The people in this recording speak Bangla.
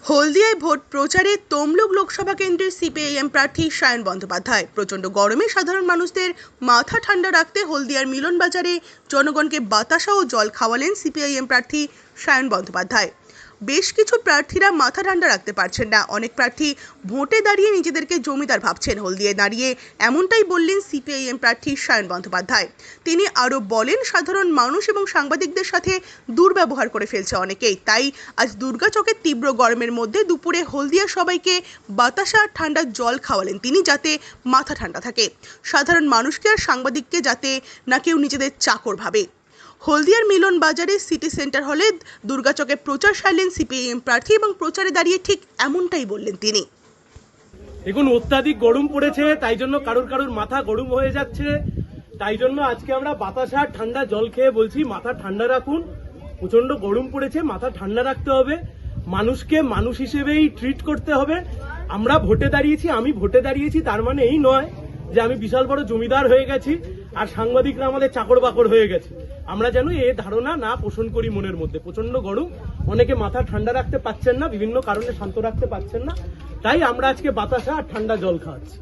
হলদিয়ায় ভোট প্রচারে তমলুক লোকসভা কেন্দ্রের সিপিআইএম প্রার্থী সায়ন বন্দ্যোপাধ্যায়। প্রচণ্ড গরমে সাধারণ মানুষদের মাথা ঠান্ডা রাখতে হলদিয়ার মিলন বাজারে জনগণকে বাতাসা ও জল খাওয়ালেন সিপিআইএম প্রার্থী সায়ন বন্দ্যোপাধ্যায়। বেশ কিছু প্রার্থীরা মাথা ঠান্ডা রাখতে পারছেন না। অনেক প্রার্থী ভোটে দাঁড়িয়ে নিজেদেরকে জমিদার ভাবছেন। হলদিয়ায় দাঁড়িয়ে এমনটাই বললেন সিপিআইএম প্রার্থী সায়ন বন্দ্যোপাধ্যায়। তিনি আরও বলেন, সাধারণ মানুষ এবং সাংবাদিকদের সাথে দুর্ব্যবহার করে ফেলছে অনেকেই। তাই আজ দুর্গাচকের তীব্র গরমের মধ্যে দুপুরে হলদিয়া সবাইকে বাতাসা আর ঠান্ডা জল খাওয়ালেন তিনি, যাতে মাথা ঠান্ডা থাকে। সাধারণ মানুষকে আর সাংবাদিককে যাতে না কেউ নিজেদের চাকর ভাবে। হলদিয়ার মিলন বাজারে সিটি সেন্টার হলে দুর্গাচকে প্রচার সারলেন সিপিআইএম প্রার্থী এবং প্রচারে দাঁড়িয়ে ঠিক এমনটাই বললেন তিনি। দেখুন, অত্যাধিক গরম পড়েছে, তাই জন্য কারোর মাথা গরম হয়ে যাচ্ছে। তাই জন্য আজকে আমরা বাতাসা ঠান্ডা জল খেয়ে বলছি মাথা ঠান্ডা রাখুন। প্রচন্ড গরম পড়েছে, মাথা ঠান্ডা রাখতে হবে। মানুষকে মানুষ হিসেবেই ট্রিট করতে হবে। আমরা ভোটে দাঁড়িয়েছি, আমি ভোটে দাঁড়িয়েছি, তার মানে এই নয় যে আমি বিশাল বড় জমিদার হয়ে গেছি আর সাংবাদিকরা আমাদের চাকর বাকর হয়ে গেছে। আমরা যেন এ ধারণা না পোষণ করি মনের মধ্যে। প্রচন্ড গরম, অনেকে মাথা ঠান্ডা রাখতে পারছেন না, বিভিন্ন কারণে শান্ত রাখতে পারছেন না। তাই আমরা আজকে বাতাসা আর ঠান্ডা জল খাওয়াচ্ছি।